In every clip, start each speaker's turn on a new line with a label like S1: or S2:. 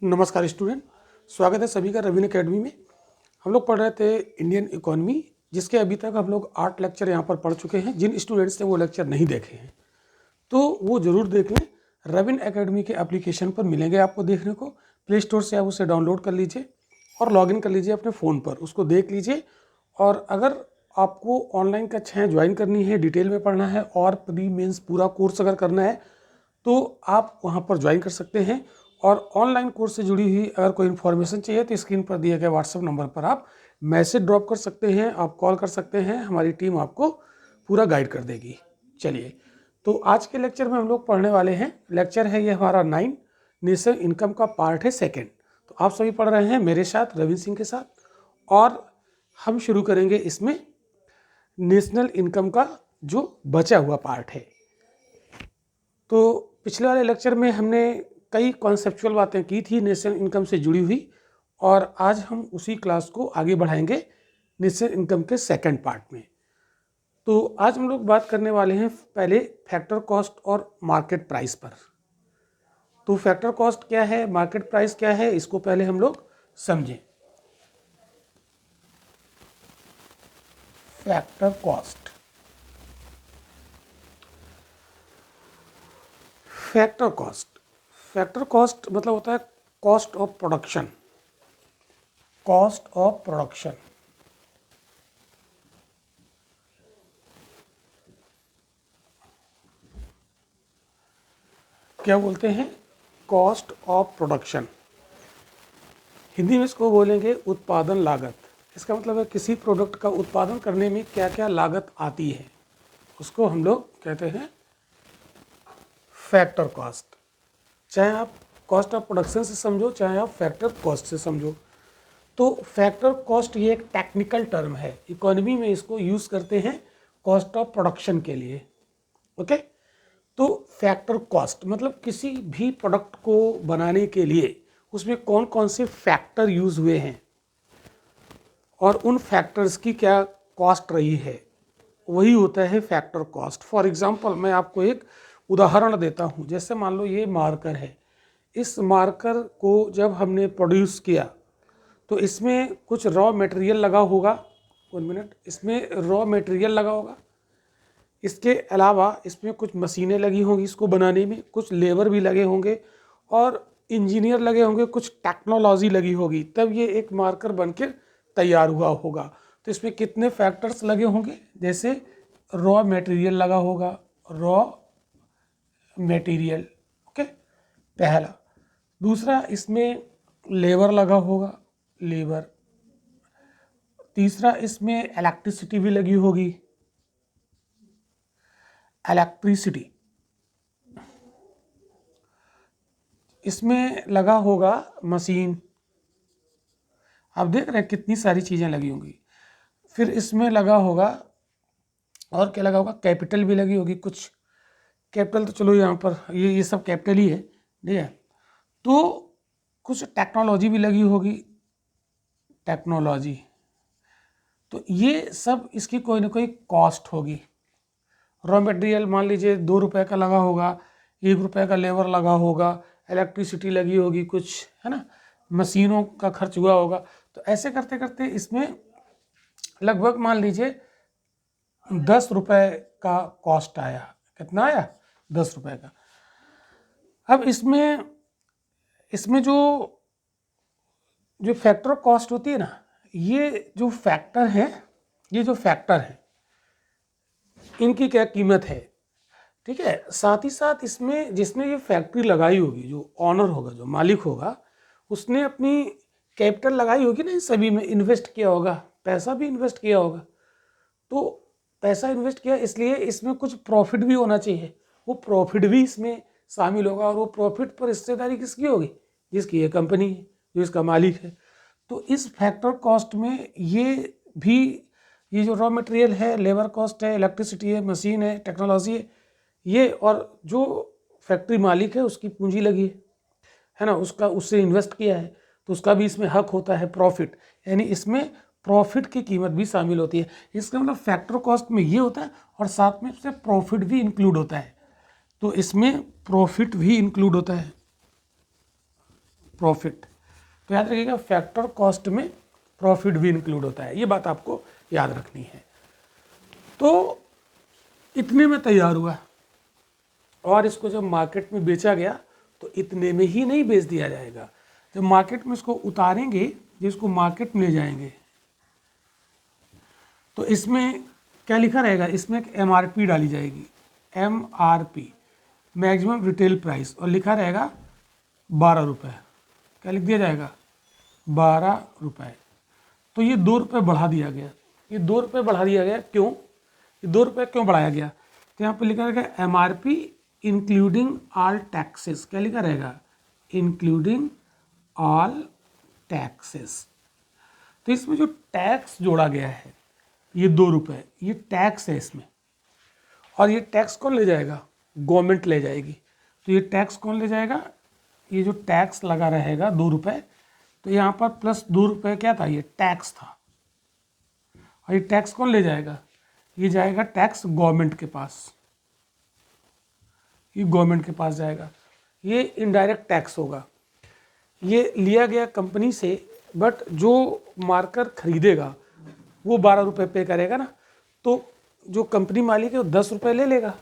S1: नमस्कार स्टूडेंट, स्वागत है सभी का रवीन एकेडमी में। हम लोग पढ़ रहे थे इंडियन इकोनॉमी, जिसके अभी तक हम लोग 8 लेक्चर यहाँ पर पढ़ चुके हैं। जिन स्टूडेंट्स ने वो लेक्चर नहीं देखे हैं तो वो ज़रूर देख लें। रवीन एकेडमी के एप्लीकेशन पर मिलेंगे आपको देखने को। प्ले स्टोर से आप उसे डाउनलोड कर लीजिए और लॉगिन कर लीजिए अपने फ़ोन पर, उसको देख लीजिए। और अगर आपको ऑनलाइन कक्षाएँ ज्वाइन करनी है, डिटेल में पढ़ना है और प्री मेंस पूरा कोर्स अगर करना है तो आप वहाँ पर ज्वाइन कर सकते हैं। और ऑनलाइन कोर्स से जुड़ी हुई अगर कोई इन्फॉर्मेशन चाहिए तो स्क्रीन पर दिए गए व्हाट्सएप नंबर पर आप मैसेज ड्रॉप कर सकते हैं, आप कॉल कर सकते हैं। हमारी टीम आपको पूरा गाइड कर देगी। चलिए, तो आज के लेक्चर में हम लोग पढ़ने वाले हैं। लेक्चर है ये हमारा 9, नेशनल इनकम का पार्ट है 2। तो आप सभी पढ़ रहे हैं मेरे साथ, रवीन सिंह के साथ। और हम शुरू करेंगे इसमें नेशनल इनकम का जो बचा हुआ पार्ट है। तो पिछले वाले लेक्चर में हमने कई कॉन्सेप्चुअल बातें की थी नेशनल इनकम से जुड़ी हुई, और आज हम उसी क्लास को आगे बढ़ाएंगे नेशनल इनकम के 2nd पार्ट में। तो आज हम लोग बात करने वाले हैं पहले फैक्टर कॉस्ट और मार्केट प्राइस पर। तो फैक्टर कॉस्ट क्या है, मार्केट प्राइस क्या है, इसको पहले हम लोग समझें। Factor cost, factor cost, factor cost मतलब होता है cost of production. Cost of production क्या बोलते हैं? Cost of production. हिंदी में इसको बोलेंगे उत्पादन लागत। इसका मतलब है किसी प्रोडक्ट का उत्पादन करने में क्या क्या लागत आती है, उसको हम लोग कहते हैं फैक्टर कॉस्ट। चाहे आप कॉस्ट ऑफ प्रोडक्शन से समझो, चाहे आप फैक्टर कॉस्ट से समझो। तो फैक्टर कॉस्ट ये एक टेक्निकल टर्म है, इकोनॉमी में इसको यूज़ करते हैं कॉस्ट ऑफ प्रोडक्शन के लिए। ओके, तो फैक्टर कॉस्ट मतलब किसी भी प्रोडक्ट को बनाने के लिए उसमें कौन कौन से फैक्टर यूज़ हुए हैं और उन फैक्टर्स की क्या कॉस्ट रही है, वही होता है फैक्टर कॉस्ट। फॉर एग्जांपल मैं आपको एक उदाहरण देता हूँ। जैसे मान लो ये मार्कर है, इस मार्कर को जब हमने प्रोड्यूस किया तो इसमें कुछ रॉ मटेरियल लगा होगा। 1 मिनट, इसमें रॉ मटेरियल लगा होगा। इसके अलावा इसमें कुछ मशीनें लगी होंगी इसको बनाने में, कुछ लेबर भी लगे होंगे और इंजीनियर लगे होंगे, कुछ टेक्नोलॉजी लगी होगी, तब ये एक मार्कर बनकर तैयार हुआ होगा। तो इसमें कितने फैक्टर्स लगे होंगे? जैसे रॉ मटेरियल लगा होगा, रॉ मटेरियल, ओके, पहला। दूसरा, इसमें लेबर लगा होगा, लेबर। तीसरा, इसमें इलेक्ट्रिसिटी भी लगी होगी, इलेक्ट्रिसिटी। इसमें लगा होगा मशीन। आप देख रहे हैं कितनी सारी चीज़ें लगी होंगी। फिर इसमें लगा होगा, और क्या लगा होगा? कैपिटल भी लगी होगी कुछ। कैपिटल तो चलो यहाँ पर ये सब कैपिटल ही है, ठीक है। तो कुछ टेक्नोलॉजी भी लगी होगी, टेक्नोलॉजी। तो ये सब इसकी कोई ना कोई कॉस्ट होगी। रॉ मटेरियल मान लीजिए 2 रुपये का लगा होगा, 1 रुपये का लेबर लगा होगा, इलेक्ट्रिसिटी लगी होगी कुछ, है ना, मशीनों का खर्च हुआ होगा। तो ऐसे करते करते इसमें लगभग मान लीजिए 10 रुपये का कॉस्ट आया। कितना आया? 10 रुपये का। अब इसमें जो फैक्टर कॉस्ट होती है ना, ये जो फैक्टर है इनकी क्या कीमत है, ठीक है। साथ ही साथ इसमें जिसने ये फैक्ट्री लगाई होगी, जो ऑनर होगा, जो मालिक होगा, उसने अपनी कैपिटल लगाई होगी ना, इन सभी में इन्वेस्ट किया होगा, पैसा भी इन्वेस्ट किया होगा। तो पैसा इन्वेस्ट किया, इसलिए इसमें कुछ प्रॉफिट भी होना चाहिए। वो प्रॉफिट भी इसमें शामिल होगा, और वो प्रॉफिट पर हिस्सेदारी किसकी होगी? जिसकी ये कंपनी है, जो इसका मालिक है। तो इस फैक्टर कॉस्ट में ये जो रॉ मटेरियल है, लेबर कॉस्ट है, इलेक्ट्रिसिटी है, मशीन है, टेक्नोलॉजी है, ये, और जो फैक्ट्री मालिक है उसकी पूंजी लगी है ना, उससे इन्वेस्ट किया है, तो उसका भी इसमें हक होता है, प्रॉफिट। यानी इसमें प्रॉफिट की कीमत भी शामिल होती है। इसका मतलब फैक्टर कॉस्ट में ये होता है, और साथ में इससे प्रॉफिट भी इंक्लूड होता है। तो इसमें प्रॉफिट भी इंक्लूड होता है। प्रॉफिट। तो याद रखिएगा फैक्टर कॉस्ट में प्रॉफिट भी इंक्लूड होता है, ये बात आपको याद रखनी है। तो इतने में तैयार हुआ और इसको जब मार्केट में बेचा गया तो इतने में ही नहीं बेच दिया जाएगा। जब मार्केट में इसको उतारेंगे, जिसको मार्केट में ले जाएंगे, तो इसमें क्या लिखा रहेगा, इसमें एक MRP डाली जाएगी, MRP मैक्सिमम रिटेल प्राइस, और लिखा रहेगा 12 रुपये। क्या लिख दिया जाएगा, 12 रुपये। तो ये 2 रुपये बढ़ा दिया गया। ये 2 रुपये बढ़ा दिया गया क्यों, ये 2 रुपये क्यों बढ़ाया गया? तो यहाँ पे लिखा रहेगा MRP इंक्लूडिंग ऑल टैक्सेस। क्या लिखा रहेगा, इंक्लूडिंग ऑल टैक्सेस। तो इसमें जो टैक्स जोड़ा गया है ये 2 रुपये, ये टैक्स है इसमें, और ये टैक्स कौन ले जाएगा, गवर्नमेंट ले जाएगी। तो ये टैक्स कौन ले जाएगा, ये जो टैक्स लगा रहेगा 2 रुपये, तो यहाँ पर प्लस 2 रुपये क्या था, ये टैक्स था, और ये टैक्स कौन ले जाएगा, ये जाएगा टैक्स गवर्नमेंट के पास, ये गवर्नमेंट के पास जाएगा। ये इनडायरेक्ट टैक्स होगा, ये लिया गया कंपनी से, बट जो मार्कर खरीदेगा वो 12 रुपये पे करेगा ना, तो जो कंपनी मालिक है वो 10 रुपये ले लेगा,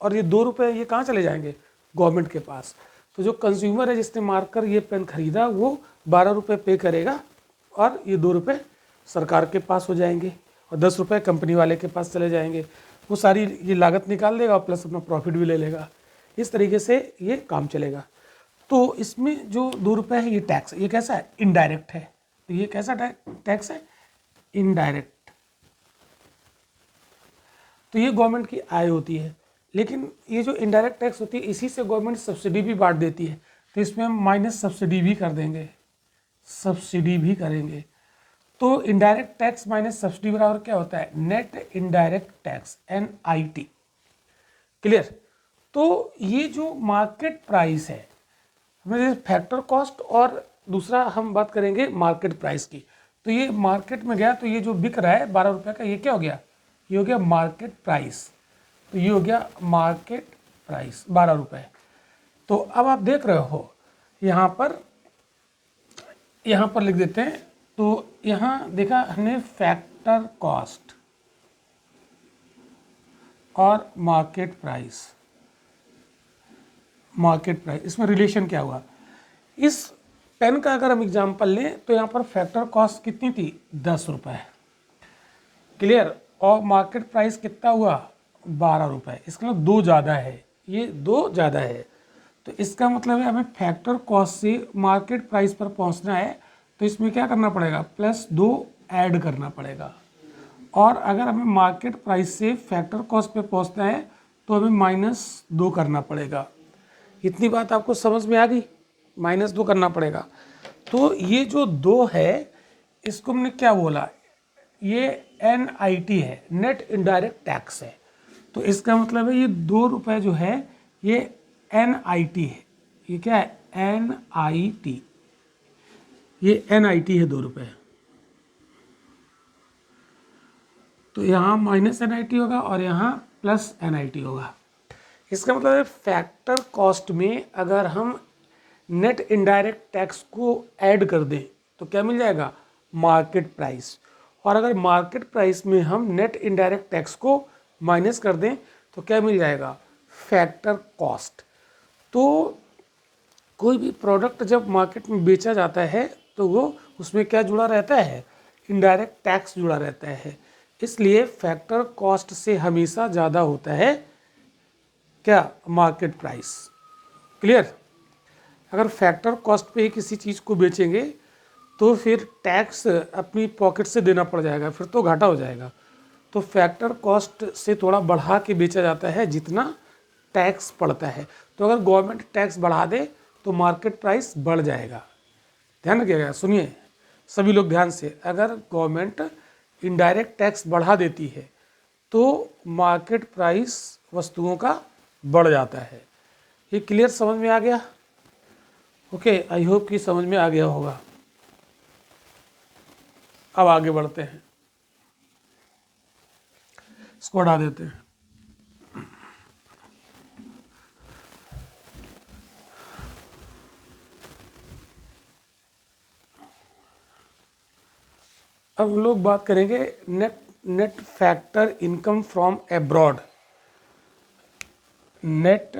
S1: और ये 2 रुपये ये कहाँ चले जाएंगे, गवर्नमेंट के पास। तो जो कंज्यूमर है जिसने मार्कर ये पेन खरीदा वो 12 रुपये पे करेगा, और ये 2 रुपये सरकार के पास हो जाएंगे, और 10 रुपये कंपनी वाले के पास चले जाएंगे। वो सारी ये लागत निकाल देगा और प्लस अपना प्रॉफिट भी ले लेगा। इस तरीके से ये काम चलेगा। तो इसमें जो 2 रुपये है ये टैक्स, ये कैसा है, इनडायरेक्ट है। तो ये कैसा टैक्स है, इनडायरेक्ट। तो ये गवर्नमेंट की आय होती है, लेकिन ये जो इनडायरेक्ट टैक्स होती है इसी से गवर्नमेंट सब्सिडी भी बांट देती है। तो इसमें हम माइनस सब्सिडी भी कर देंगे, सब्सिडी भी करेंगे। तो इनडायरेक्ट टैक्स माइनस सब्सिडी बराबर क्या होता है, net indirect tax, NIT। Clear. तो ये जो मार्केट प्राइस है, हमें फैक्टर कॉस्ट, और दूसरा हम बात करेंगे मार्केट प्राइस की। तो ये मार्केट में गया तो ये जो बिक रहा है 12 रुपये का, ये क्या हो गया, ये हो गया मार्केट प्राइस। तो ये हो गया मार्केट प्राइस 12 रुपये। तो अब आप देख रहे हो यहाँ पर लिख देते हैं। तो यहाँ देखा हमने फैक्टर कॉस्ट और मार्केट प्राइस, इसमें रिलेशन क्या हुआ। इस पेन का अगर हम एग्जाम्पल लें तो यहाँ पर फैक्टर कॉस्ट कितनी थी, 10 रुपये। क्लियर। और मार्केट प्राइस कितना हुआ, 12 रुपये। इसका मतलब 2 ज़्यादा है, ये 2 ज़्यादा है। तो इसका मतलब है हमें फैक्टर कॉस्ट से मार्केट प्राइस पर पहुँचना है, तो इसमें क्या करना पड़ेगा, +2 ऐड करना पड़ेगा। और अगर हमें मार्केट प्राइस से फैक्टर कॉस्ट पे पहुँचना है तो हमें -2 करना पड़ेगा। इतनी बात आपको समझ में आ गई, -2 करना पड़ेगा। तो ये जो 2 है इसको हमने क्या बोला, ये NIT है, नेट इनडायरेक्ट टैक्स है। तो इसका मतलब है ये 2 रुपये जो है ये NIT है। ये क्या है, NIT, ये NIT है 2 रुपये। तो यहाँ -NIT होगा और यहाँ +NIT होगा। इसका मतलब है फैक्टर कॉस्ट में अगर हम नेट इनडायरेक्ट टैक्स को ऐड कर दें तो क्या मिल जाएगा, मार्केट प्राइस। और अगर मार्केट प्राइस में हम नेट इनडायरेक्ट टैक्स को माइनस कर दें तो क्या मिल जाएगा, फैक्टर कॉस्ट। तो कोई भी प्रोडक्ट जब मार्केट में बेचा जाता है तो वो उसमें क्या जुड़ा रहता है, इनडायरेक्ट टैक्स जुड़ा रहता है। इसलिए फैक्टर कॉस्ट से हमेशा ज़्यादा होता है क्या, मार्केट प्राइस। क्लियर। अगर फैक्टर कॉस्ट पे ही किसी चीज़ को बेचेंगे तो फिर टैक्स अपनी पॉकेट से देना पड़ जाएगा, फिर तो घाटा हो जाएगा। तो फैक्टर कॉस्ट से थोड़ा बढ़ा के बेचा जाता है जितना टैक्स पड़ता है। तो अगर गवर्नमेंट टैक्स बढ़ा दे तो मार्केट प्राइस बढ़ जाएगा। ध्यान रखिएगा, सुनिए सभी लोग ध्यान से, अगर गवर्नमेंट इनडायरेक्ट टैक्स बढ़ा देती है तो मार्केट प्राइस वस्तुओं का बढ़ जाता है। ये क्लियर समझ में आ गया? ओके, आई होप कि समझ में आ गया होगा। अब आगे बढ़ते हैं, इसको हटा देते हैं। अब हम लोग बात करेंगे net factor income from abroad. Net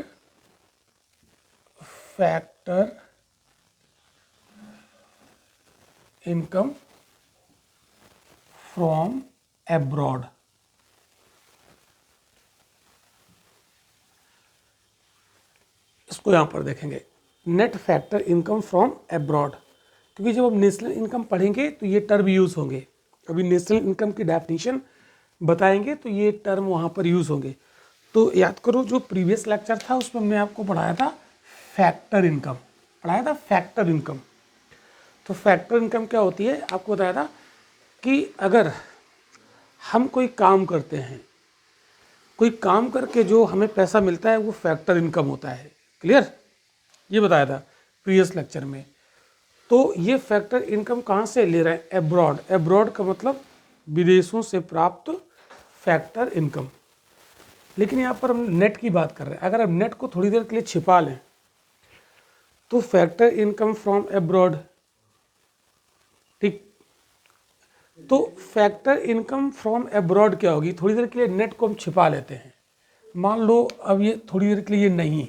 S1: factor income from abroad. इसको यहां पर देखेंगे, net factor income from abroad, क्योंकि जब हम नेशनल इनकम पढ़ेंगे तो ये टर्म यूज होंगे। अभी नेशनल इनकम की डेफिनेशन बताएंगे तो ये टर्म वहां पर यूज होंगे। तो याद करो, जो प्रीवियस लेक्चर था उसमें हमने आपको पढ़ाया था फैक्टर इनकम, पढ़ाया था फैक्टर इनकम। तो फैक्टर इनकम क्या होती है, आपको बताया था कि अगर हम कोई काम करते हैं, कोई काम करके जो हमें पैसा मिलता है वो फैक्टर इनकम होता है। क्लियर, ये बताया था प्रीवियस लेक्चर में। तो ये फैक्टर इनकम कहाँ से ले रहे हैं, एब्रॉड। एब्रॉड का मतलब विदेशों से प्राप्त फैक्टर इनकम। लेकिन यहाँ पर हम नेट की बात कर रहे हैं। अगर हम नेट को थोड़ी देर के लिए छिपा लें तो फैक्टर इनकम फ्रॉम एब्रॉड, ठीक। तो फैक्टर इनकम फ्रॉम एब्रॉड क्या होगी, थोड़ी देर के लिए नेट को हम छिपा लेते हैं। मान लो अब ये थोड़ी देर के लिए नहीं है,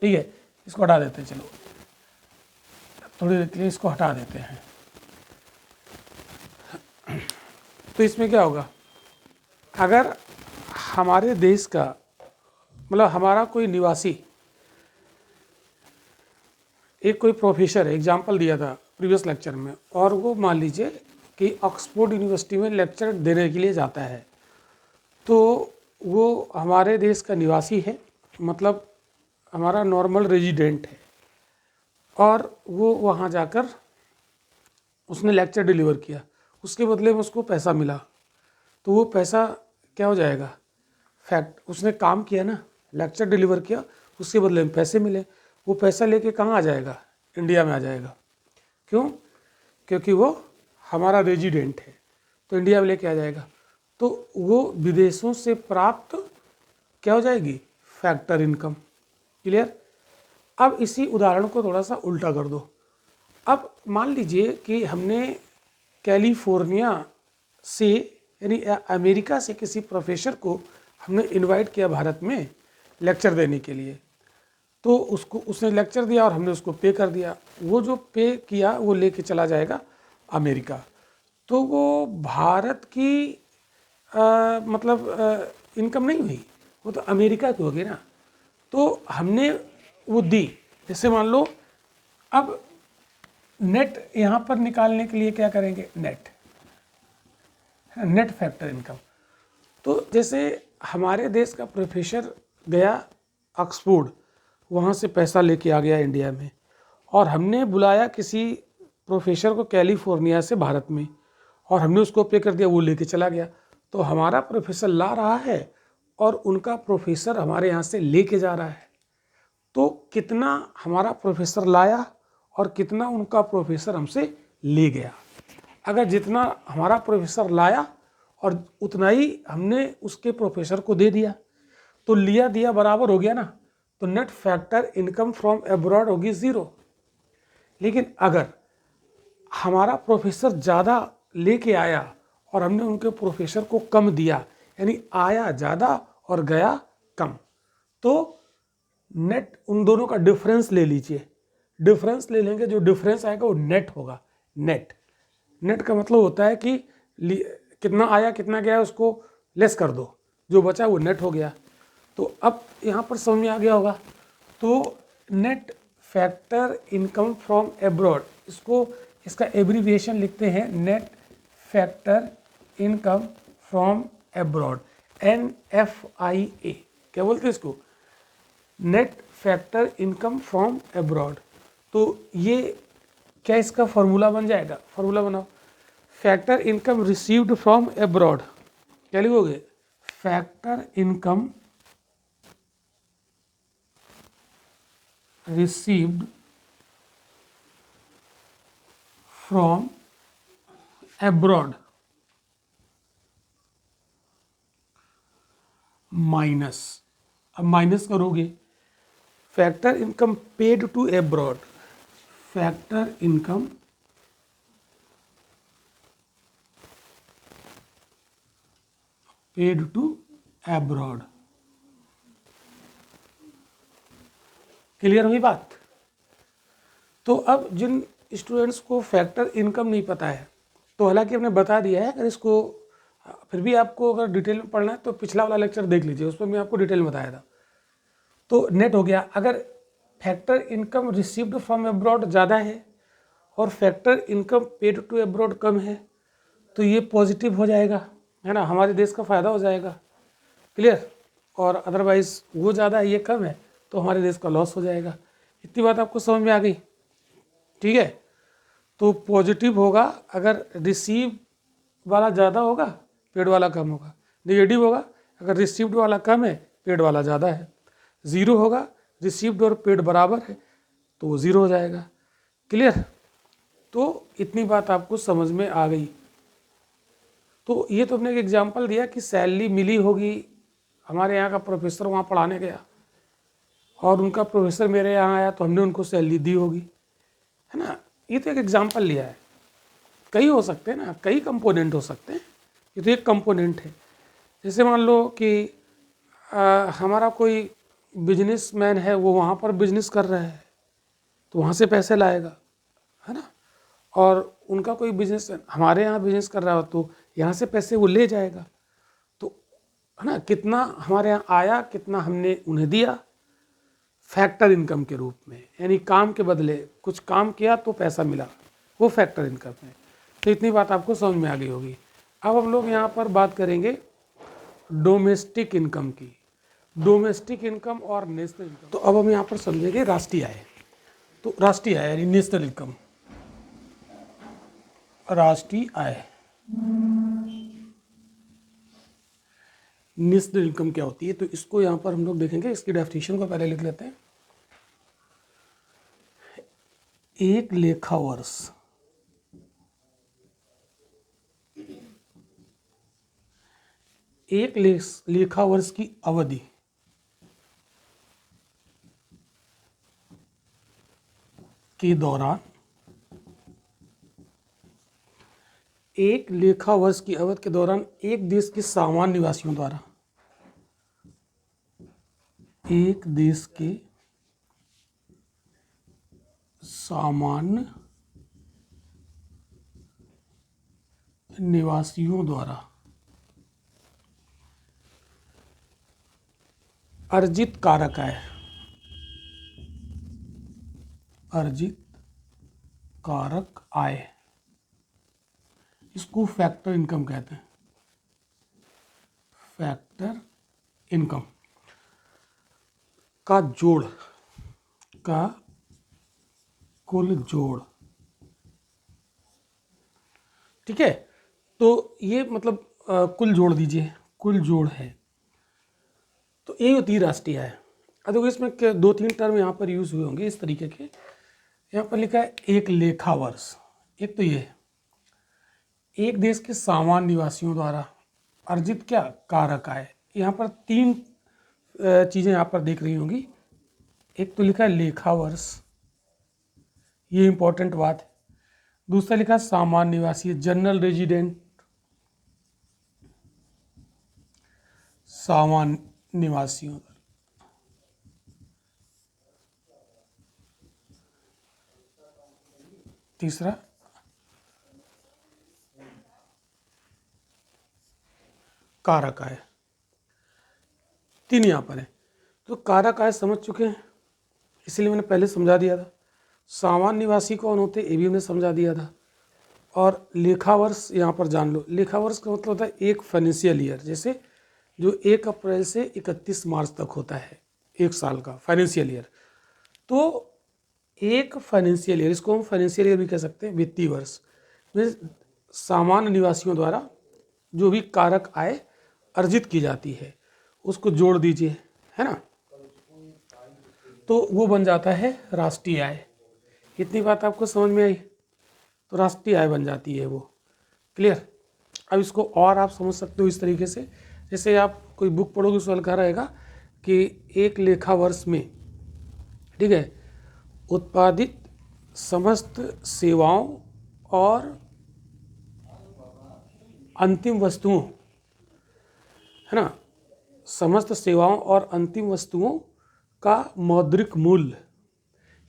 S1: ठीक है, इसको हटा देते हैं। चलो थोड़ी देर के लिए इसको हटा देते हैं। तो इसमें क्या होगा, अगर हमारे देश का मतलब हमारा कोई निवासी, एक कोई प्रोफेसर है, एग्जाम्पल दिया था प्रीवियस लेक्चर में, और वो मान लीजिए कि ऑक्सफोर्ड यूनिवर्सिटी में लेक्चर देने के लिए जाता है, तो वो हमारे देश का निवासी है, मतलब हमारा नॉर्मल रेजिडेंट है, और वो वहाँ जाकर उसने लेक्चर डिलीवर किया, उसके बदले में उसको पैसा मिला। तो वो पैसा क्या हो जाएगा, उसने काम किया ना, लेक्चर डिलीवर किया, उसके बदले में पैसे मिले। वो पैसा लेके कहाँ आ जाएगा, इंडिया में आ जाएगा। क्यों, क्योंकि वो हमारा रेजिडेंट है, तो इंडिया में लेके आ जाएगा। तो वो विदेशों से प्राप्त क्या हो जाएगी, फैक्टर इनकम। क्लियर। अब इसी उदाहरण को थोड़ा सा उल्टा कर दो। अब मान लीजिए कि हमने कैलिफोर्निया से यानी अमेरिका से किसी प्रोफेसर को हमने इनवाइट किया भारत में लेक्चर देने के लिए। तो उसने लेक्चर दिया और हमने उसको पे कर दिया। वो जो पे किया वो लेके चला जाएगा अमेरिका। तो वो भारत की मतलब इनकम नहीं हुई, वो तो अमेरिका की होगी ना। तो हमने वो दी। जैसे मान लो अब नेट यहाँ पर निकालने के लिए क्या करेंगे, नेट फैक्टर इनकम। तो जैसे हमारे देश का प्रोफेसर गया ऑक्सफोर्ड, वहाँ से पैसा लेके आ गया इंडिया में, और हमने बुलाया किसी प्रोफेसर को कैलिफोर्निया से भारत में, और हमने उसको पे कर दिया, वो लेके चला गया। तो हमारा प्रोफेसर ला रहा है और उनका प्रोफेसर हमारे यहाँ से लेके जा रहा है। तो कितना हमारा प्रोफेसर लाया और कितना उनका प्रोफेसर हमसे ले गया। अगर जितना हमारा प्रोफेसर लाया और उतना ही हमने उसके प्रोफेसर को दे दिया, तो लिया दिया बराबर हो गया ना। तो net factor income from abroad होगी 0। लेकिन अगर हमारा प्रोफेसर ज़्यादा लेके आया और हमने उनके प्रोफेसर को कम दिया, यानी आया ज़्यादा और गया कम, तो नेट उन दोनों का डिफरेंस ले लीजिए। डिफरेंस ले लेंगे, जो डिफरेंस आएगा वो नेट होगा। नेट का मतलब होता है कि कितना आया कितना गया उसको लेस कर दो, जो बचा वो नेट हो गया। तो अब यहाँ पर समझ में आ गया होगा। तो net factor income from abroad, इसका एब्रीविएशन लिखते हैं net factor income from abroad, NFIA। क्या बोलते हैं इसको, net factor income from abroad. तो ये क्या इसका फॉर्मूला बन जाएगा, फॉर्मूला बनाओ, factor income received from abroad. क्या लिखोगे, factor income received from abroad minus, अब माइनस करोगे factor income paid to abroad, factor income paid to abroad. Clear हुई बात? तो अब जिन स्टूडेंट्स को फैक्टर इनकम नहीं पता है, तो हालांकि हमने बता दिया है, अगर इसको फिर भी आपको अगर डिटेल में पढ़ना है तो पिछला वाला लेक्चर देख लीजिए, उस पर मैं आपको डिटेल में बताया था। तो नेट हो गया। अगर factor income received from abroad ज़्यादा है और factor income paid to abroad कम है, तो ये पॉजिटिव हो जाएगा, है ना, हमारे देश का फ़ायदा हो जाएगा। क्लियर? और अदरवाइज वो ज़्यादा है ये कम है तो हमारे देश का लॉस हो जाएगा। इतनी बात आपको समझ में आ गई? ठीक है। तो पॉजिटिव होगा अगर रिसीव वाला ज़्यादा होगा, पेड वाला कम होगा। नेगेटिव होगा अगर रिसीव्ड वाला कम है, पेड वाला ज़्यादा है। ज़ीरो होगा, रिसीव्ड और पेड बराबर है तो वो ज़ीरो हो जाएगा। क्लियर? तो इतनी बात आपको समझ में आ गई। तो ये तो हमने एक एग्जांपल दिया कि सैलरी मिली होगी, हमारे यहाँ का प्रोफेसर वहाँ पढ़ाने गया और उनका प्रोफेसर मेरे यहाँ आया तो हमने उनको सैलरी दी होगी, है ना। ये तो एक एग्जांपल लिया है, कई हो सकते हैं ना, कई कंपोनेंट हो सकते हैं, ये तो एक कंपोनेंट है। जैसे मान लो कि हमारा कोई बिजनेसमैन है, वो वहाँ पर बिजनेस कर रहा है तो वहाँ से पैसे लाएगा, है ना। और उनका कोई बिजनेस हमारे यहाँ बिजनेस कर रहा हो तो यहाँ से पैसे वो ले जाएगा, तो है ना, कितना हमारे यहाँ आया, कितना हमने उन्हें दिया फैक्टर इनकम के रूप में, यानी काम के बदले कुछ काम किया तो पैसा मिला, वो फैक्टर इनकम है। तो इतनी बात आपको समझ में आ गई होगी। अब हम लोग यहाँ पर बात करेंगे डोमेस्टिक इनकम की, डोमेस्टिक इनकम और नेशनल इनकम। तो अब हम यहाँ पर समझेंगे राष्ट्रीय आय। तो राष्ट्रीय आय यानी नेशनल इनकम, राष्ट्रीय आय, नेशनल इनकम क्या होती है, तो इसको यहाँ पर हम लोग देखेंगे। इसकी डेफिनेशन को पहले लिख लेते हैं। एक लेखा वर्ष, एक लेखा वर्ष की अवधि के दौरान, एक लेखा वर्ष की अवधि के दौरान एक देश के सामान्य निवासियों द्वारा, एक देश के सामान्य निवासियों द्वारा अर्जित कारक आय, अर्जित कारक आय, इसको फैक्टर इनकम कहते हैं। फैक्टर इनकम का जोड़, का कुल जोड़, ठीक है। तो ये मतलब कुल जोड़ दीजिए, कुल जोड़ है, तो यही होती है राष्ट्रीय आय। अब देखो इसमें दो तीन टर्म यहाँ पर यूज़ हुए होंगे इस तरीके के। यहाँ पर लिखा है एक लेखा वर्ष, एक तो ये एक देश के सामान्य निवासियों द्वारा अर्जित क्या, कारक आय। यहाँ पर तीन चीज़ें यहाँ पर देख रही होंगी। एक तो लिखा है लेखा वर्ष, ये इंपॉर्टेंट बात है। दूसरा लिखा है सामान्य निवासी, जनरल रेजिडेंट, सामान्य निवासियों। तीसरा कारक आय। तीन यहाँ पर है। तो कारक आय समझ चुके हैं, इसलिए मैंने पहले समझा दिया था। सामान्य निवासी कौन होते, ये भी हमने समझा दिया था। और लेखा वर्ष यहाँ पर जान लो। लेखा वर्ष का मतलब होता है एक फाइनेंशियल ईयर, जैसे जो 1 अप्रैल से 31 मार्च तक होता है, एक साल का फाइनेंशियल ईयर। तो एक फाइनेंशियल ईयर, इसको हम फाइनेंशियल ईयर भी कह सकते हैं, वित्तीय वर्ष में सामान्य निवासियों द्वारा जो भी कारक आय अर्जित की जाती है उसको जोड़ दीजिए, है ना, तो वो बन जाता है राष्ट्रीय आय। इतनी बात आपको समझ में आई? तो राष्ट्रीय आय बन जाती है वो। क्लियर? अब इसको और आप समझ सकते हो इस तरीके से, जैसे आप कोई बुक पढ़ोगे उसमें लिखा रहेगा कि एक लेखा वर्ष में, ठीक है, उत्पादित समस्त सेवाओं और अंतिम वस्तुओं है ना, समस्त सेवाओं और अंतिम वस्तुओं का मौद्रिक मूल्य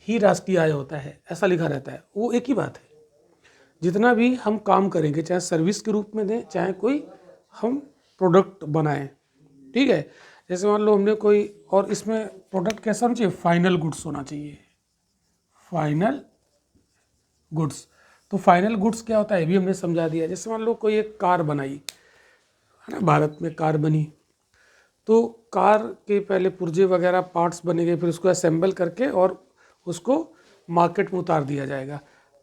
S1: ही राष्ट्रीय आय होता है, ऐसा लिखा रहता है। वो एक ही बात है, जितना भी हम काम करेंगे, चाहे सर्विस के रूप में दें, चाहे कोई हम प्रोडक्ट बनाएं, ठीक है। जैसे मान लो हमने कोई, और इसमें प्रोडक्ट कैसा होना चाहिए, फाइनल गुड्स होना चाहिए, फाइनल गुड्स। तो फाइनल गुड्स क्या होता है, ये भी हमने समझा दिया। जैसे मान लो कोई एक कार बनाई, है ना, भारत में कार बनी, तो कार के पहले पुर्जे वगैरह पार्ट्स बनेंगे, फिर उसको असेंबल करके और उसको मार्केट में उतार दिया जाएगा।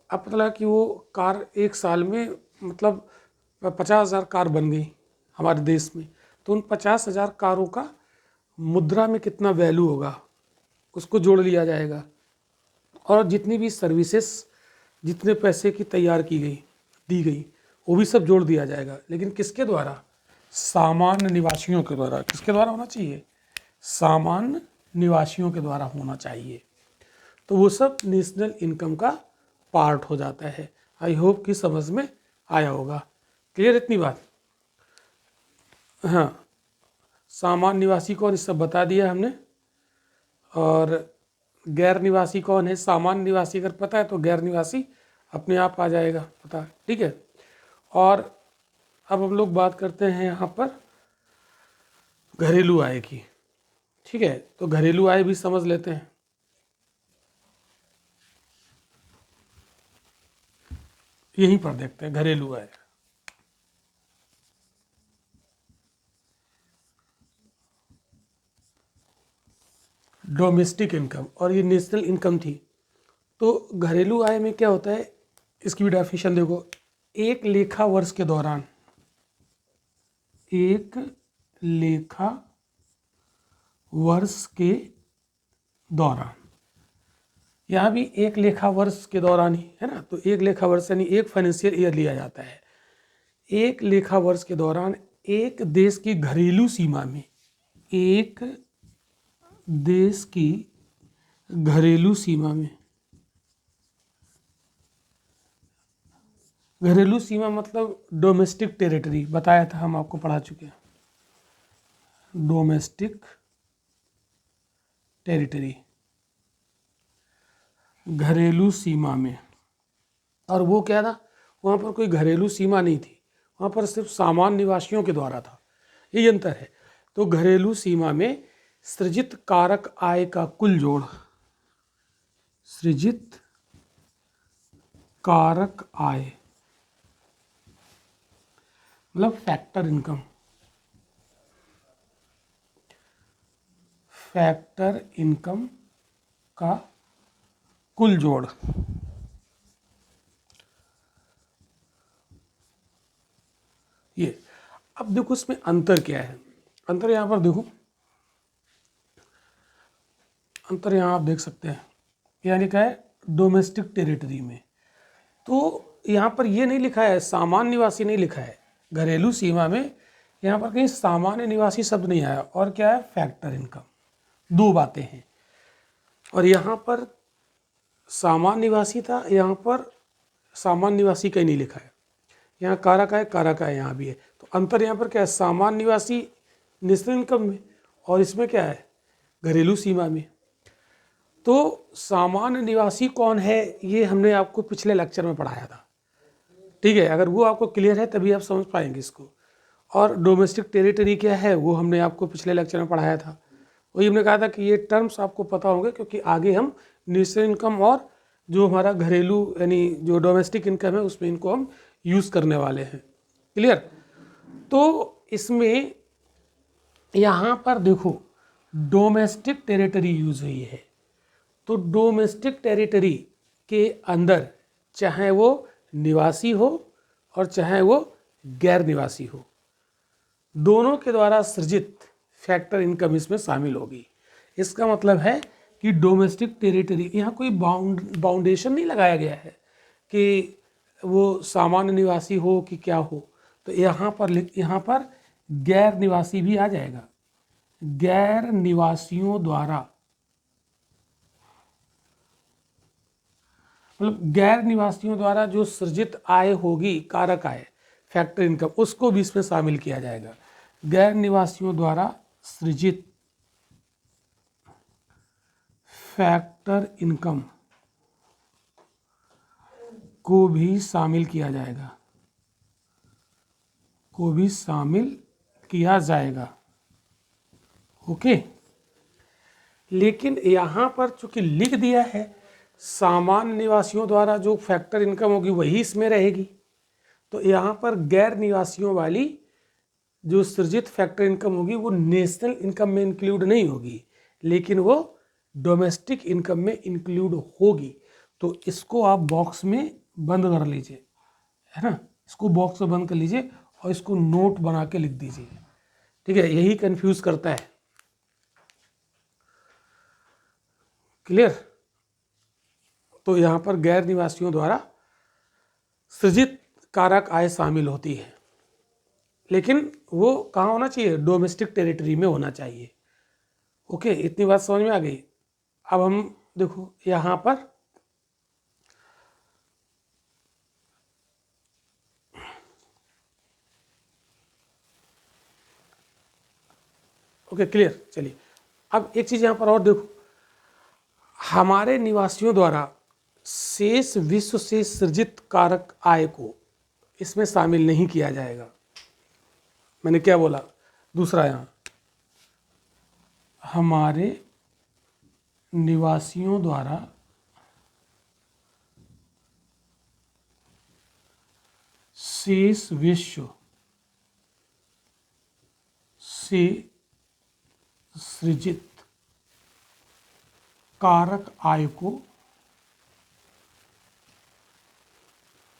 S1: अब पता लगा कि वो कार एक साल में मतलब 50,000 कार बन गई हमारे देश में, तो उन 50,000 कारों का मुद्रा में कितना वैल्यू होगा उसको जोड़ लिया जाएगा, और जितनी भी सर्विसेज, जितने पैसे की तैयार की गई, दी गई, वो भी सब जोड़ दिया जाएगा। लेकिन किसके द्वारा, सामान्य निवासियों के द्वारा। किसके द्वारा होना चाहिए, सामान्य निवासियों के द्वारा होना चाहिए। तो वो सब नेशनल इनकम का पार्ट हो जाता है। आई होप कि समझ में आया होगा। क्लियर इतनी बात। हाँ, सामान्य निवासी कौन, इस सब बता दिया हमने। और गैर निवासी कौन है, सामान्य निवासी अगर पता है तो गैर निवासी अपने आप आ जाएगा पता, ठीक है। और अब हम लोग बात करते हैं यहाँ पर घरेलू आय की, ठीक है। तो घरेलू आय भी समझ लेते हैं। यहीं पर देखते हैं घरेलू आय। डोमेस्टिक इनकम, और ये नेशनल इनकम थी। तो घरेलू आय में क्या होता है, इसकी भी डेफिनेशन देखो। एक लेखा वर्ष के दौरान, एक लेखा वर्ष के दौरान, यहाँ भी एक लेखा वर्ष के दौरान ही है ना, तो एक लेखा वर्ष यानी एक फाइनेंशियल ईयर लिया जाता है। एक लेखा वर्ष के दौरान एक देश की घरेलू सीमा में, एक देश की घरेलू सीमा में, घरेलू सीमा मतलब डोमेस्टिक टेरिटरी, बताया था हम, आपको पढ़ा चुके हैं। डोमेस्टिक टेरिटरी, घरेलू सीमा में। और वो क्या था, वहाँ पर कोई घरेलू सीमा नहीं थी, वहाँ पर सिर्फ सामान्य निवासियों के द्वारा था, यही अंतर है। तो घरेलू सीमा में सृजित कारक आय का कुल जोड़, सृजित कारक आय मतलब फैक्टर इनकम, फैक्टर इनकम का कुल जोड़। ये अब देखो इसमें अंतर क्या है, अंतर यहाँ पर देखो, अंतर यहाँ आप देख सकते हैं, यहाँ लिखा है डोमेस्टिक टेरिटरी में। तो यहाँ पर ये नहीं लिखा है, सामान्य निवासी नहीं लिखा है। घरेलू सीमा में यहाँ पर कहीं सामान्य निवासी शब्द नहीं आया, और क्या है, फैक्टर इनकम। दो बातें हैं। और यहाँ पर सामान्य निवासी था, यहाँ पर सामान्य निवासी कहीं नहीं लिखा है। यहाँ कारक आय, कारक आय यहाँ भी है। तो अंतर यहाँ पर क्या है, सामान्य निवासी नेशनल इनकम में, और इसमें क्या है, घरेलू सीमा में। तो सामान्य निवासी कौन है, ये हमने आपको पिछले लेक्चर में पढ़ाया था, ठीक है। अगर वो आपको क्लियर है तभी आप समझ पाएंगे इसको। और डोमेस्टिक टेरिटरी क्या है, वो हमने आपको पिछले लेक्चर में पढ़ाया था। वही हमने कहा था कि ये टर्म्स आपको पता होंगे, क्योंकि आगे हम नेशनल इनकम और जो हमारा घरेलू यानी जो डोमेस्टिक इनकम है उसमें इनको हम यूज़ करने वाले हैं। क्लियर। तो इसमें यहाँ पर देखो डोमेस्टिक टेरिटरी यूज हुई है। तो डोमेस्टिक टेरिटरी के अंदर चाहे वो निवासी हो और चाहे वो गैर निवासी हो, दोनों के द्वारा सृजित फैक्टर इनकम इसमें शामिल होगी। इसका मतलब है कि डोमेस्टिक टेरिटरी, यहाँ कोई बाउंडेशन नहीं लगाया गया है कि वो सामान्य निवासी हो कि क्या हो। तो यहाँ पर गैर निवासी भी आ जाएगा। गैर निवासियों द्वारा, मतलब गैर निवासियों द्वारा जो सृजित आय होगी, कारक आय, फैक्टर इनकम, उसको भी इसमें शामिल किया जाएगा। गैर निवासियों द्वारा सृजित फैक्टर इनकम को भी शामिल किया जाएगा, को भी शामिल किया जाएगा। ओके, लेकिन यहाँ पर चूंकि लिख दिया है सामान्य निवासियों द्वारा जो फैक्टर इनकम होगी वही इसमें रहेगी, तो यहाँ पर गैर निवासियों वाली जो सृजित फैक्टर इनकम होगी वो नेशनल इनकम में इंक्लूड नहीं होगी, लेकिन वो डोमेस्टिक इनकम में इंक्लूड होगी। तो इसको आप बॉक्स में बंद कर लीजिए, है ना, इसको बॉक्स में बंद कर लीजिए और इसको नोट बना के लिख दीजिए। ठीक है, यही कंफ्यूज करता है। क्लियर? तो यहाँ पर गैर निवासियों द्वारा सृजित कारक आय शामिल होती है, लेकिन वो कहाँ होना चाहिए? डोमेस्टिक टेरिटरी में होना चाहिए। ओके, इतनी बात समझ में आ गई। अब हम देखो यहाँ पर ओके, क्लियर। चलिए अब एक चीज़ यहाँ पर और देखो, हमारे निवासियों द्वारा शेष विश्व से सृजित कारक आय को इसमें शामिल नहीं किया जाएगा। मैंने क्या बोला? दूसरा, यहाँ हमारे निवासियों द्वारा शेष विश्व से सृजित कारक आय को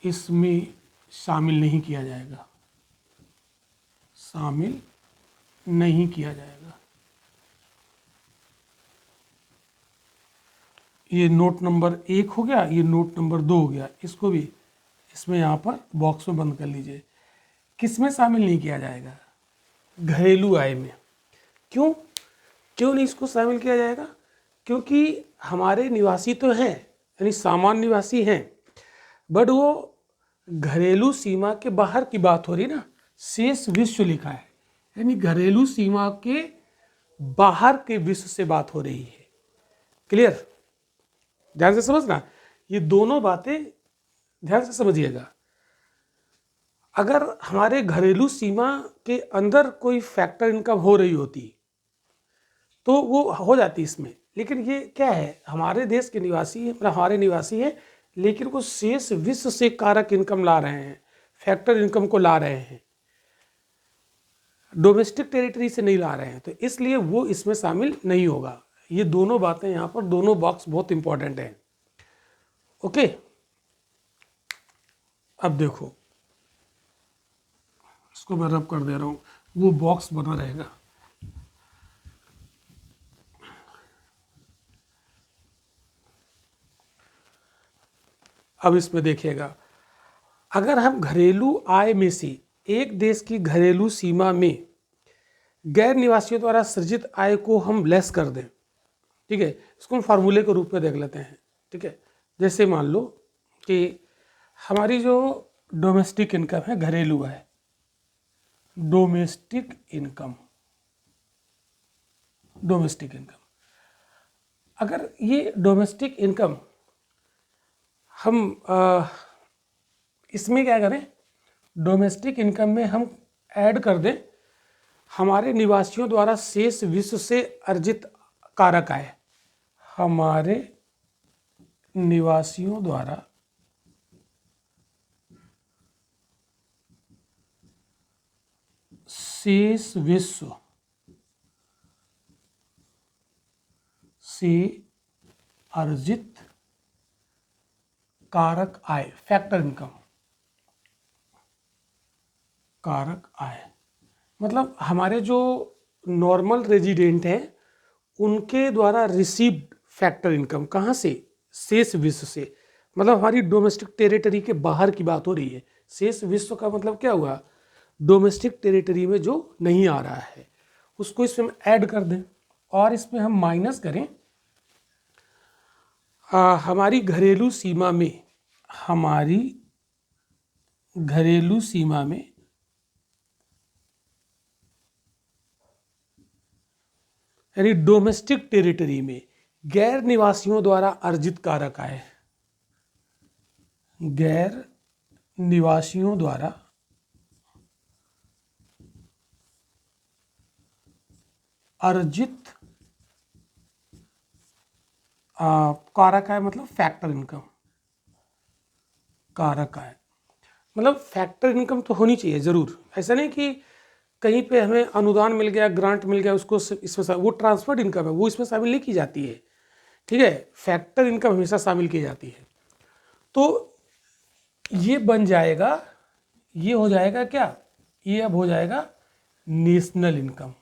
S1: इसमें शामिल नहीं किया जाएगा, शामिल नहीं किया जाएगा। ये नोट नंबर 1 हो गया, ये नोट नंबर 2 हो गया, इसको भी इसमें यहाँ पर बॉक्स में बंद कर लीजिए। किस में शामिल नहीं किया जाएगा? घरेलू आय में। क्यों नहीं इसको शामिल किया जाएगा? क्योंकि हमारे निवासी तो हैं, यानी सामान्य निवासी हैं, बट वो घरेलू सीमा के बाहर की बात हो रही ना, शेष विश्व लिखा है, यानी घरेलू सीमा के बाहर के विश्व से बात हो रही है। क्लियर? ध्यान से समझना, ये दोनों बातें ध्यान से समझिएगा। अगर हमारे घरेलू सीमा के अंदर कोई फैक्टर इनकम हो रही होती तो वो हो जाती इसमें, लेकिन ये क्या है, हमारे देश के निवासी हैं, मतलब हमारे निवासी हैं, लेकिन वो शेष विश्व से कारक इनकम ला रहे हैं, फैक्टर इनकम को ला रहे हैं, डोमेस्टिक टेरिटरी से नहीं ला रहे हैं, तो इसलिए वो इसमें शामिल नहीं होगा। ये दोनों बातें यहाँ पर, दोनों बॉक्स बहुत इंपॉर्टेंट हैं। ओके, अब देखो इसको मैं रब कर दे रहा हूँ, वो बॉक्स बना रहेगा। अब इसमें देखिएगा, अगर हम घरेलू आय में से एक देश की घरेलू सीमा में गैर निवासियों द्वारा सृजित आय को हम लेस कर दें, ठीक है, इसको हम फार्मूले के रूप में देख लेते हैं। ठीक है, जैसे मान लो कि हमारी जो डोमेस्टिक इनकम है, घरेलू आय, डोमेस्टिक इनकम, अगर ये डोमेस्टिक इनकम हम इसमें क्या करें, डोमेस्टिक इनकम में हम ऐड कर दें हमारे निवासियों द्वारा शेष विश्व से अर्जित कारक आय, हमारे निवासियों द्वारा शेष विश्व से अर्जित कारक आय, फैक्टर इनकम, कारक आय मतलब हमारे जो नॉर्मल रेजिडेंट हैं उनके द्वारा रिसीव्ड फैक्टर इनकम, कहाँ से? शेष विश्व से, मतलब हमारी डोमेस्टिक टेरिटरी के बाहर की बात हो रही है। शेष विश्व का मतलब क्या हुआ? डोमेस्टिक टेरिटरी में जो नहीं आ रहा है उसको इसमें हम ऐड कर दें और इसमें हम माइनस करें हमारी घरेलू सीमा में, हमारी घरेलू सीमा में यानी डोमेस्टिक टेरिटरी में गैर निवासियों द्वारा अर्जित कारक आय, गैर निवासियों द्वारा अर्जित कारक आय मतलब फैक्टर इनकम, कारक आय मतलब फैक्टर इनकम तो होनी चाहिए ज़रूर। ऐसा नहीं कि कहीं पे हमें अनुदान मिल गया, ग्रांट मिल गया, उसको इसमें वो ट्रांसफर्ड इनकम है, वो इसमें शामिल नहीं की जाती है। ठीक है, फैक्टर इनकम हमेशा शामिल की जाती है। तो ये बन जाएगा, ये हो जाएगा क्या, ये अब हो जाएगा नेशनल इनकम,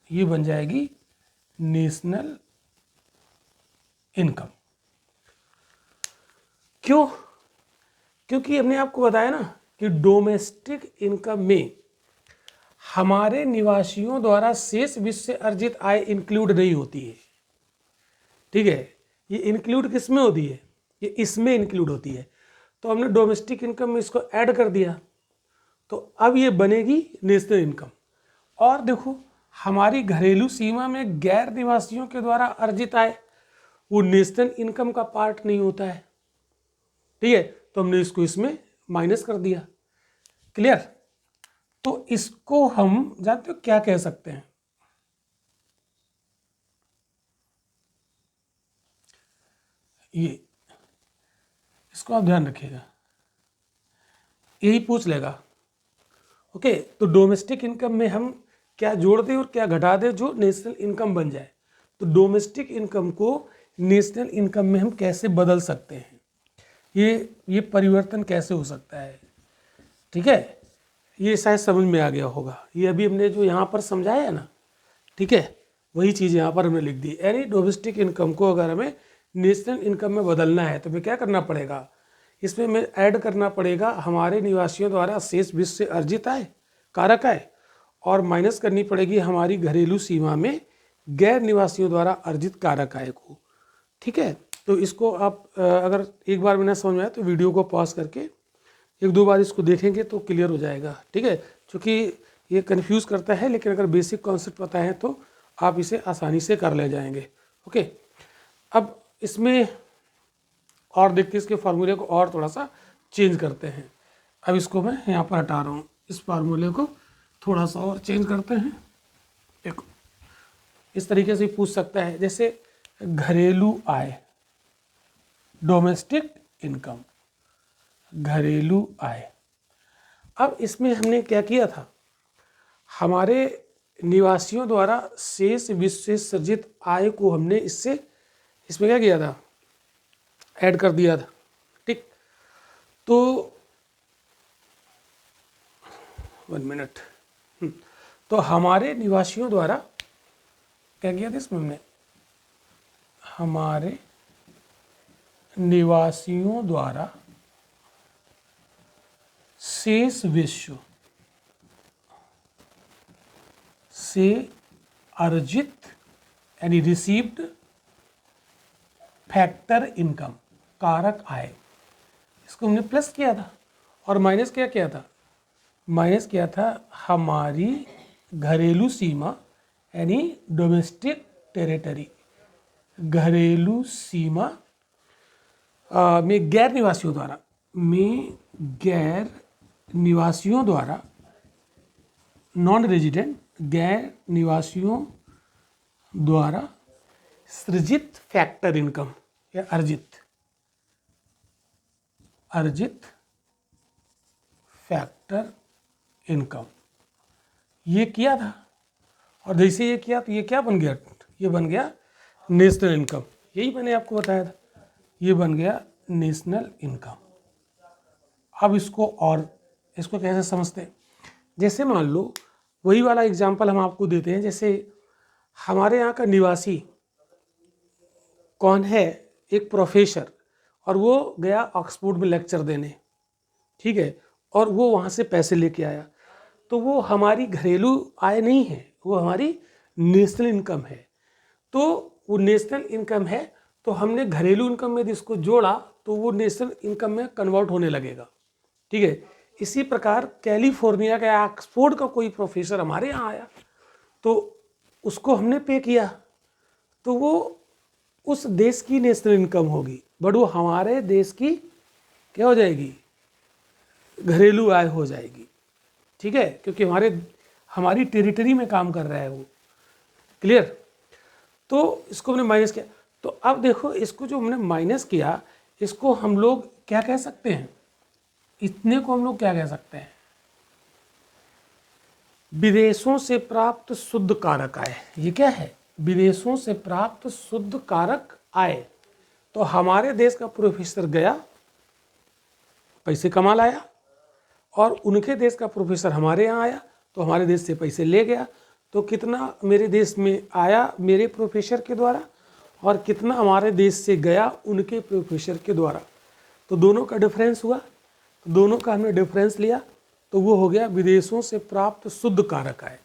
S1: ये बन जाएगी नेशनल इनकम। क्यों? क्योंकि हमने आपको बताया ना कि डोमेस्टिक इनकम में हमारे निवासियों द्वारा शेष विश्व से अर्जित आय इंक्लूड नहीं होती है। ठीक है, ये इंक्लूड किस में होती है, ये इसमें इंक्लूड होती है। तो हमने डोमेस्टिक इनकम में इसको ऐड कर दिया, तो अब ये बनेगी नेशनल इनकम। और देखो, हमारी घरेलू सीमा में गैर निवासियों के द्वारा अर्जित आय वो नेशनल इनकम का पार्ट नहीं होता है। ठीक है, तो हमने इसको इसमें माइनस कर दिया। क्लियर? तो इसको हम जानते हो क्या कह सकते हैं, ये इसको आप ध्यान रखिएगा, यही पूछ लेगा। ओके, तो डोमेस्टिक इनकम में हम क्या जोड़ दें और क्या घटा दें जो नेशनल इनकम बन जाए। तो डोमेस्टिक इनकम को नेशनल इनकम में हम कैसे बदल सकते हैं, ये परिवर्तन कैसे हो सकता है। ठीक है, ये शायद समझ में आ गया होगा। ये अभी हमने जो यहाँ पर समझाया है ना, ठीक है, वही चीज़ यहाँ पर हमने लिख दी। यानी डोमेस्टिक इनकम को अगर हमें नेशनल इनकम में बदलना है तो हमें क्या करना पड़ेगा, इसमें हमें ऐड करना पड़ेगा हमारे निवासियों द्वारा शेष विश्व से अर्जित आय, कारक आय, और माइनस करनी पड़ेगी हमारी घरेलू सीमा में गैर निवासियों द्वारा अर्जित कारक आय को। ठीक है, तो इसको आप अगर एक बार में ना समझ में आए तो वीडियो को पॉज करके एक दो बार इसको देखेंगे तो क्लियर हो जाएगा। ठीक है, क्योंकि ये कन्फ्यूज़ करता है, लेकिन अगर बेसिक कॉन्सेप्ट पता है तो आप इसे आसानी से कर ले जाएंगे। ओके, अब इसमें और देखते इसके फार्मूले को और थोड़ा सा चेंज करते हैं। अब इसको मैं यहाँ पर हटा रहा हूँ, इस फार्मूले को थोड़ा सा और चेंज करते हैं। देखो, इस तरीके से पूछ सकता है, जैसे घरेलू आय, डोमेस्टिक इनकम, घरेलू आय। अब इसमें हमने क्या किया था, हमारे निवासियों द्वारा शेष विश्व से सृजित आय को हमने इसमें क्या किया था, ऐड कर दिया था। ठीक, तो 1 मिनट, तो हमारे निवासियों द्वारा क्या किया था इसमें हमने, हमारे निवासियों द्वारा शेष विश्व से अर्जित यानी रिसीव्ड फैक्टर इनकम, कारक आय, इसको हमने प्लस किया था और माइनस क्या किया था, माइनस किया था हमारी घरेलू सीमा यानी डोमेस्टिक टेरिटरी, घरेलू सीमा में गैर निवासियों द्वारा, में गैर निवासियों द्वारा, नॉन रेजिडेंट, गैर निवासियों द्वारा सृजित फैक्टर इनकम या अर्जित फैक्टर इनकम, ये किया था। और जैसे ये किया तो ये क्या बन गया, ये बन गया नेशनल इनकम। यही मैंने आपको बताया था, ये बन गया नेशनल इनकम। अब इसको कैसे समझते हैं, जैसे मान लो वही वाला एग्जाम्पल हम आपको देते हैं। जैसे हमारे यहाँ का निवासी कौन है, एक प्रोफेसर, और वो गया ऑक्सफोर्ड में लेक्चर देने। ठीक है, और वो वहाँ से पैसे लेके आया, तो वो हमारी घरेलू आय नहीं है, वो हमारी नेशनल इनकम है। तो वो नेशनल इनकम है, तो हमने घरेलू इनकम में इसको जोड़ा तो वो नेशनल इनकम में कन्वर्ट होने लगेगा। ठीक है, इसी प्रकार कैलिफोर्निया का ऑक्सफोर्ड का कोई प्रोफेसर हमारे यहाँ आया, तो उसको हमने पे किया तो वो उस देश की नेशनल इनकम होगी, बट वो हमारे देश की क्या हो जाएगी, घरेलू आय हो जाएगी। ठीक है, क्योंकि हमारी टेरिटरी में काम कर रहा है वो। क्लियर? तो इसको हमने माइनस किया। तो अब देखो, इसको जो हमने माइनस किया, इसको हम लोग क्या कह सकते हैं, इतने को हम लोग क्या कह सकते हैं, विदेशों से प्राप्त शुद्ध कारक आय। ये क्या है, विदेशों से प्राप्त शुद्ध कारक आय। तो हमारे देश का प्रोफेसर गया, पैसे कमा लाया, और उनके देश का प्रोफेसर हमारे यहाँ आया तो हमारे देश से पैसे ले गया। तो कितना मेरे देश में आया मेरे प्रोफेसर के द्वारा, और कितना हमारे देश से गया उनके प्रोफेसर के द्वारा। तो दोनों का डिफरेंस हुआ, तो दोनों का हमने डिफरेंस लिया, तो वो हो गया विदेशों से प्राप्त शुद्ध कारक आय।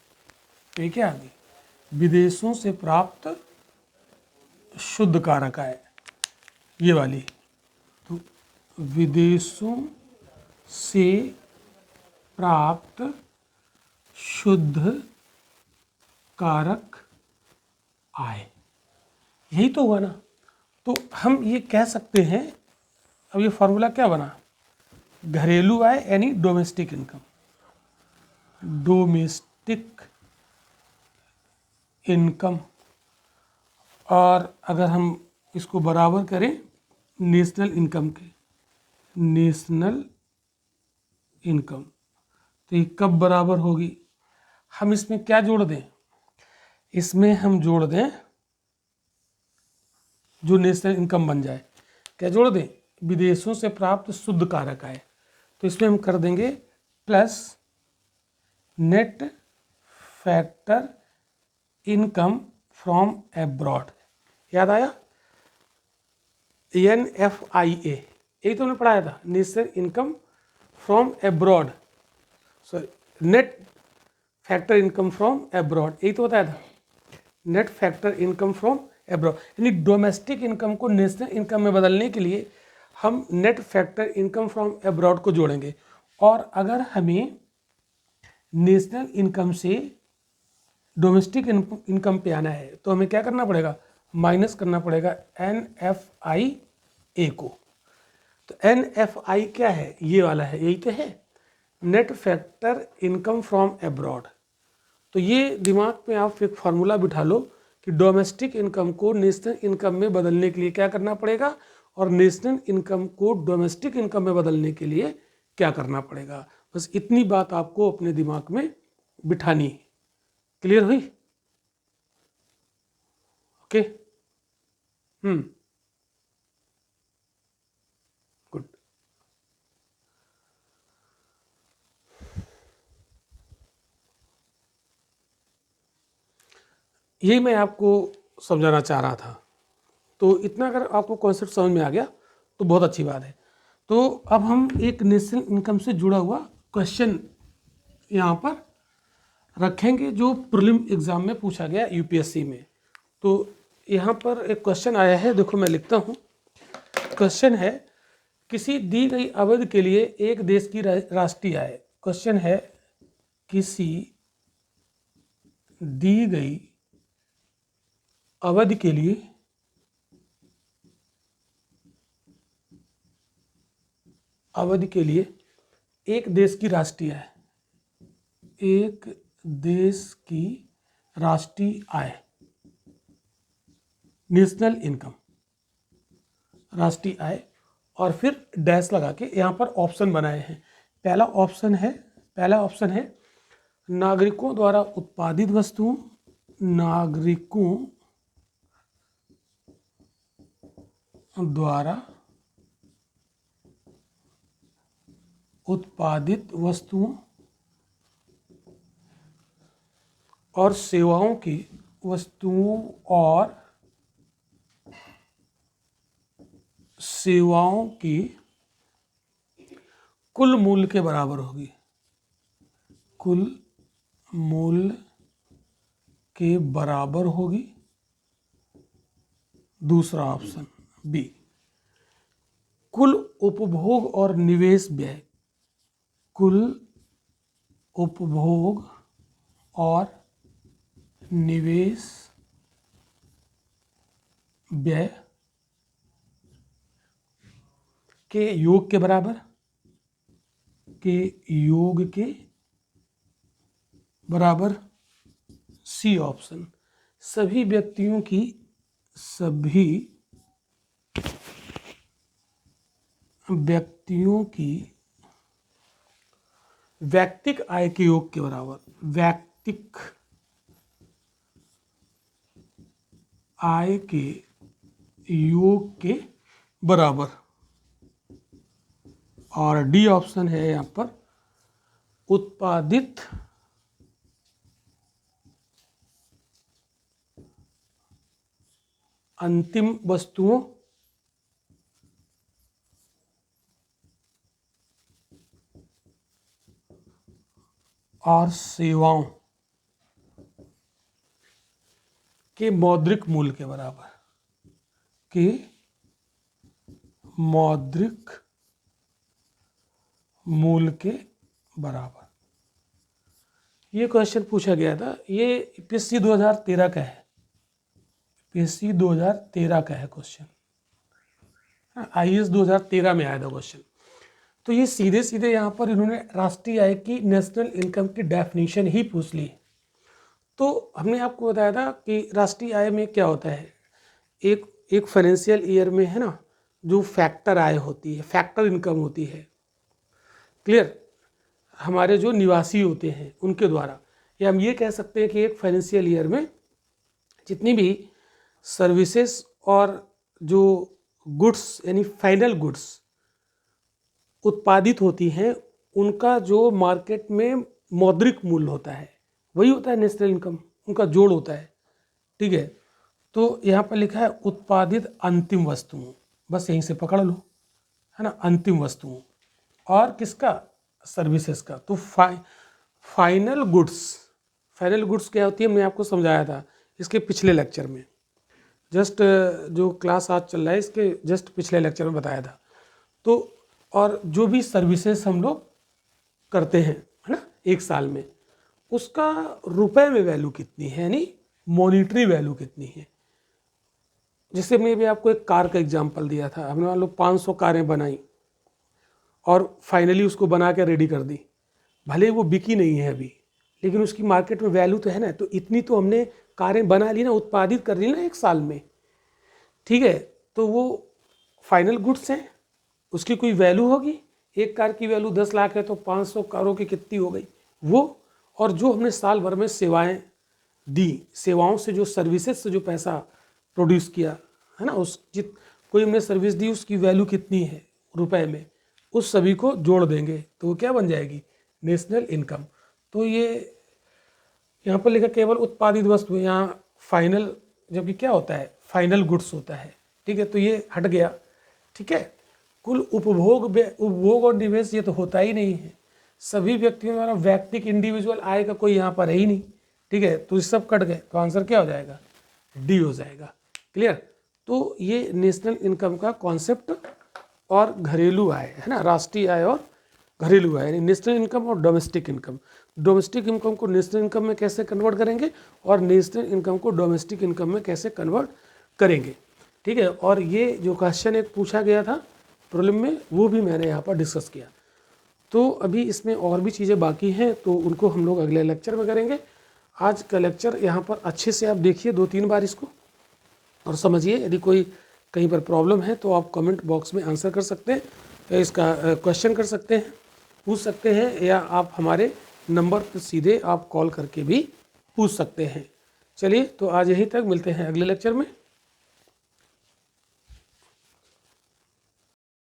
S1: ठीक है, आगे विदेशों से प्राप्त शुद्ध कारक आय, ये वाली। तो विदेशों से प्राप्त शुद्ध कारक आय, यही तो हुआ ना। तो हम ये कह सकते हैं, अब ये फॉर्मूला क्या बना, घरेलू आय यानी डोमेस्टिक इनकम, डोमेस्टिक इनकम। और अगर हम इसको बराबर करें नेशनल इनकम के, नेशनल इनकम, तो ये कब बराबर होगी, हम इसमें क्या जोड़ दें, इसमें हम जोड़ दें जो नेशनल इनकम बन जाए, क्या जोड़ दें, विदेशों से प्राप्त शुद्ध कारक आय। तो इसमें हम कर देंगे plus net factor income from abroad. याद आया, NFIA, यही तो हमने पढ़ाया था, national income from abroad, sorry net factor income from abroad, यही तो बताया था, net factor income from abroad. यानी डोमेस्टिक इनकम को नेशनल इनकम में बदलने के लिए हम net factor income from abroad को जोड़ेंगे। और अगर हमें नेशनल इनकम से डोमेस्टिक इनकम पे आना है तो हमें क्या करना पड़ेगा, माइनस करना पड़ेगा NFIA को। तो NFI क्या है, ये वाला है, यही तो है, net factor income from abroad. तो ये दिमाग में आप एक फार्मूला बिठा लो कि डोमेस्टिक इनकम को नेशनल इनकम में बदलने के लिए क्या करना पड़ेगा, और नेशनल इनकम को डोमेस्टिक इनकम में बदलने के लिए क्या करना पड़ेगा। बस इतनी बात आपको अपने दिमाग में बिठानी है। क्लियर हुई? Okay, good. यही मैं आपको समझाना चाह रहा था। तो इतना अगर आपको कॉन्सेप्ट समझ में आ गया तो बहुत अच्छी बात है। तो अब हम एक नेशनल इनकम से जुड़ा हुआ क्वेश्चन यहाँ पर रखेंगे जो प्रीलिम एग्ज़ाम में पूछा गया UPSC में। तो यहाँ पर एक क्वेश्चन आया है, देखो मैं लिखता हूँ। क्वेश्चन है, किसी दी गई अवधि के लिए एक देश की राष्ट्रीय आय। क्वेश्चन है, किसी दी गई अवधि के लिए एक देश की राष्ट्रीय आय, एक देश की राष्ट्रीय आय, नेशनल इनकम, राष्ट्रीय आय, और फिर डैश लगा के यहाँ पर ऑप्शन बनाए हैं। पहला ऑप्शन है नागरिकों द्वारा उत्पादित वस्तुओं, नागरिकों द्वारा उत्पादित वस्तुओं और सेवाओं की, वस्तुओं और सेवाओं की कुल मूल्य के बराबर होगी, कुल मूल्य के बराबर होगी। दूसरा ऑप्शन बी, कुल उपभोग और निवेश व्यय, कुल उपभोग और निवेश व्यय के योग के बराबर, सी ऑप्शन। सभी व्यक्तियों की वैयक्तिक आय के योग के बराबर, वैयक्तिक आय के योग के बराबर। और डी ऑप्शन है यहाँ पर, उत्पादित अंतिम वस्तुओं और सेवाओं के मौद्रिक मूल्य के बराबर, ये क्वेश्चन पूछा गया था। ये पीएससी 2013 का है, पीएससी 2013 का है क्वेश्चन, आईएएस 2013 में आया था क्वेश्चन। तो ये सीधे सीधे यहाँ पर इन्होंने राष्ट्रीय आय की, नेशनल इनकम की डेफिनेशन ही पूछ ली। तो हमने आपको बताया था कि राष्ट्रीय आय में क्या होता है, एक फाइनेंशियल ईयर में है ना, जो फैक्टर आय होती है, फैक्टर इनकम होती है, क्लियर, हमारे जो निवासी होते हैं उनके द्वारा, या हम ये कह सकते हैं कि एक फाइनेंशियल ईयर में जितनी भी सर्विसेज और जो गुड्स यानी फाइनल गुड्स उत्पादित होती हैं, उनका जो मार्केट में मौद्रिक मूल्य होता है, वही होता है नेशनल इनकम, उनका जोड़ होता है, ठीक है। तो यहाँ पर लिखा है उत्पादित अंतिम वस्तुओं, बस यहीं से पकड़ लो, है ना, अंतिम वस्तुओं और किसका, सर्विसेज का। तो फाइनल गुड्स क्या होती है, हमने आपको समझाया था इसके पिछले लेक्चर में, जस्ट जो क्लास आज चल रहा है इसके जस्ट पिछले लेक्चर में बताया था। तो और जो भी सर्विसेज हम लोग करते हैं, है ना, एक साल में, उसका रुपए में वैल्यू कितनी है, यानी मॉनिटरी वैल्यू कितनी है। जैसे मैं भी आपको एक कार का एग्जांपल दिया था, हमने मान लो 500 कारें बनाई और फाइनली उसको बना के रेडी कर दी, भले वो बिकी नहीं है अभी, लेकिन उसकी मार्केट में वैल्यू तो है ना। तो इतनी तो हमने कारें बना ली ना, उत्पादित कर ली ना एक साल में, ठीक है। तो वो फाइनल गुड्स हैं, उसकी कोई वैल्यू होगी। एक कार की वैल्यू 10 लाख है तो 500 कारों की कितनी हो गई वो। और जो हमने साल भर में सेवाएं दी, सेवाओं से जो सर्विसेज से जो पैसा प्रोड्यूस किया है ना, कोई हमने सर्विस दी, उसकी वैल्यू कितनी है रुपए में, उस सभी को जोड़ देंगे तो वो क्या बन जाएगी, नेशनल इनकम। तो ये यहाँ पर लिखा केवल उत्पादित वस्तु, यहाँ फाइनल, जबकि क्या होता है, फाइनल गुड्स होता है, ठीक है। तो ये हट गया, ठीक है। कुल उपभोग और निवेश ये तो होता ही नहीं है, सभी व्यक्तियों द्वारा व्यक्तिक इंडिविजुअल आय का कोई यहाँ पर है ही नहीं, ठीक है। तो ये सब कट गए, तो आंसर क्या हो जाएगा, डी हो जाएगा, क्लियर। तो ये नेशनल इनकम का कॉन्सेप्ट और घरेलू आय है ना, राष्ट्रीय आय और घरेलू आय, यानी नेशनल इनकम और डोमेस्टिक इनकम। डोमेस्टिक इनकम को नेशनल इनकम में कैसे कन्वर्ट करेंगे और नेशनल इनकम को डोमेस्टिक इनकम में कैसे कन्वर्ट करेंगे, ठीक है। और ये जो क्वेश्चन एक पूछा गया था प्रीलिम में, वो भी मैंने यहाँ पर डिस्कस किया। तो अभी इसमें और भी चीज़ें बाकी हैं, तो उनको हम लोग अगले लेक्चर में करेंगे। आज का लेक्चर यहाँ पर अच्छे से आप देखिए 2-3 बार इसको और समझिए। यदि कोई कहीं पर प्रॉब्लम है तो आप कमेंट बॉक्स में आंसर कर सकते हैं, इसका क्वेश्चन कर सकते हैं, पूछ सकते हैं, या आप हमारे नंबर पर सीधे आप कॉल करके भी पूछ सकते हैं। चलिए, तो आज यहीं तक, मिलते हैं अगले लेक्चर में।